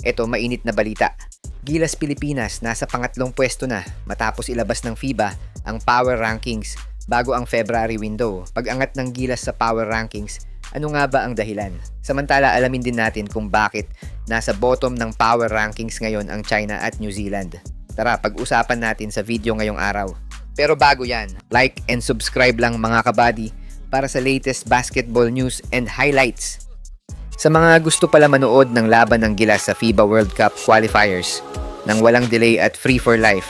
Eto, mainit na balita. Gilas Pilipinas nasa pangatlong pwesto na matapos ilabas ng FIBA ang power rankings bago ang February window. Pag-angat ng Gilas sa power rankings, ano nga ba ang dahilan? Samantala, alamin din natin kung bakit nasa bottom ng power rankings ngayon ang China at New Zealand. Tara, pag-usapan natin sa video ngayong araw. Pero bago yan, like and subscribe lang mga kabady para sa latest basketball news and highlights. Sa mga gusto pala manood ng laban ng Gilas sa FIBA World Cup qualifiers nang walang delay at free for life,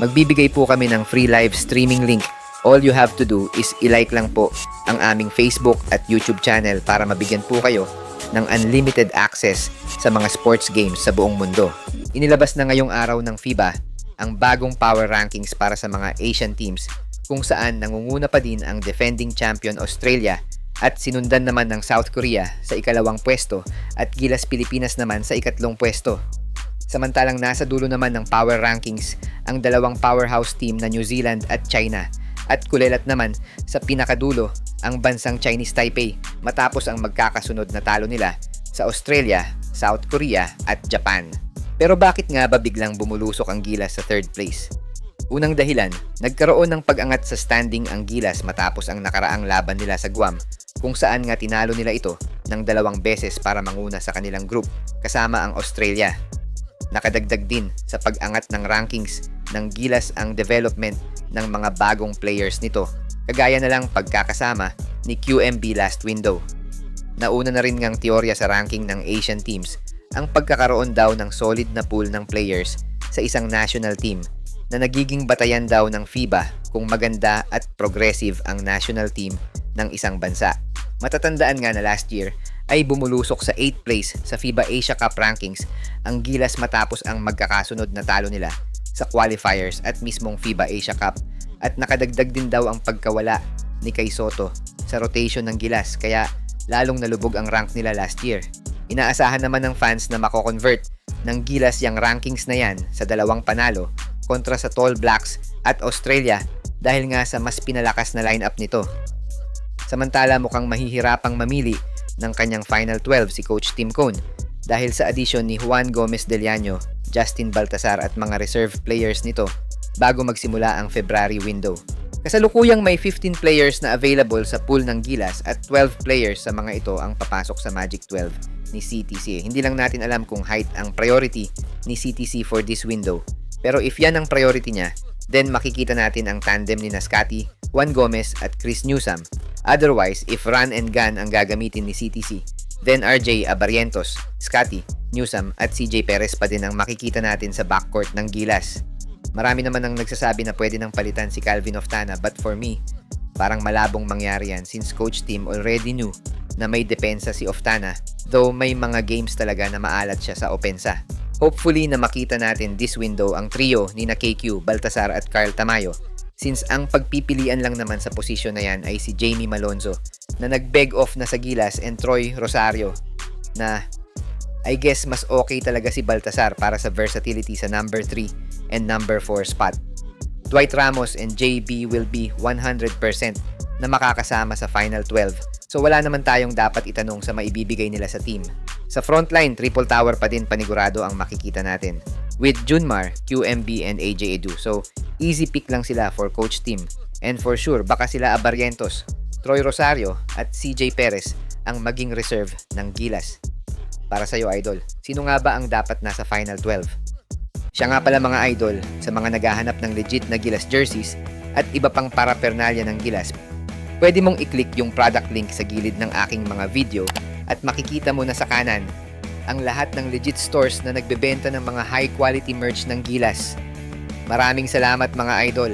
magbibigay po kami ng free live streaming link. All you have to do is i-like lang po ang aming Facebook at YouTube channel para mabigyan po kayo ng unlimited access sa mga sports games sa buong mundo. Inilabas na ngayong araw ng FIBA ang bagong power rankings para sa mga Asian teams kung saan nangunguna pa din ang defending champion Australia at sinundan naman ng South Korea sa ikalawang pwesto at Gilas Pilipinas naman sa ikatlong pwesto. Samantalang nasa dulo naman ng power rankings ang dalawang powerhouse team na New Zealand at China at kulelat naman sa pinakadulo ang bansang Chinese Taipei matapos ang magkakasunod na talo nila sa Australia, South Korea at Japan. Pero bakit nga ba biglang bumulusok ang Gilas sa third place? Unang dahilan, nagkaroon ng pag-angat sa standing ang Gilas matapos ang nakaraang laban nila sa Guam kung saan nga tinalo nila ito ng 2 beses para manguna sa kanilang group kasama ang Australia. Nakadagdag din sa pag-angat ng rankings ng Gilas ang development ng mga bagong players nito kagaya na lang pagkakasama ni QMB last window. Nauna na rin ngang teorya sa ranking ng Asian teams ang pagkakaroon daw ng solid na pool ng players sa isang national team na nagiging batayan daw ng FIBA kung maganda at progressive ang national team ng isang bansa. Matatandaan nga na last year ay bumulusok sa 8th place sa FIBA Asia Cup rankings ang Gilas matapos ang magkakasunod na talo nila sa qualifiers at mismong FIBA Asia Cup at nakadagdag din daw ang pagkawala ni Kay Soto sa rotation ng Gilas kaya lalong nalubog ang rank nila last year. Inaasahan naman ng fans na mako-convert ng Gilas yung rankings na yan sa 2 panalo kontra sa Tall Blacks at Australia dahil nga sa mas pinalakas na lineup nito. Samantala mukhang mahihirapang mamili ng kanyang Final 12 si Coach Tim Cone dahil sa addition ni Juan Gomez Deliano, Justin Baltasar at mga reserve players nito bago magsimula ang February window. Kasalukuyang may 15 players na available sa pool ng Gilas at 12 players sa mga ito ang papasok sa Magic 12 ni CTC. Hindi lang natin alam kung height ang priority ni CTC for this window. Pero if yan ang priority niya, then makikita natin ang tandem ni Scottie, Juan Gomez at Chris Newsome. Otherwise, if run and gun ang gagamitin ni CTC, then RJ Abarrientos, Scottie, Newsome at CJ Perez pa din ang makikita natin sa backcourt ng Gilas. Marami naman ang nagsasabi na pwede nang palitan si Calvin Oftana but for me, parang malabong mangyari yan since Coach Tim already knew na may depensa si Oftana though may mga games talaga na maalat siya sa opensa. Hopefully na makita natin this window ang trio ni KQ, Baltasar at Carl Tamayo since ang pagpipilian lang naman sa posisyon na yan ay si Jamie Malonzo na nag-beg off na sa Gilas and Troy Rosario na I guess mas okay talaga si Baltasar para sa versatility sa number 3 and number 4 spot. Dwight Ramos and JB will be 100% na makakasama sa Final 12 so wala naman tayong dapat itanong sa maibibigay nila sa team. Sa frontline, triple tower pa din panigurado ang makikita natin with Junmar, QMB and AJ Edu. So easy pick lang sila for Coach Tim and for sure baka sila Abarrientos, Troy Rosario at CJ Perez ang maging reserve ng Gilas. Para sa'yo, Idol, sino nga ba ang dapat nasa Final 12? Siya nga pala mga Idol, sa mga naghahanap ng legit na Gilas jerseys at iba pang paraphernalia ng Gilas, pwede mong i-click yung product link sa gilid ng aking mga video at makikita mo na sa kanan ang lahat ng legit stores na nagbebenta ng mga high quality merch ng Gilas. Maraming salamat mga Idol!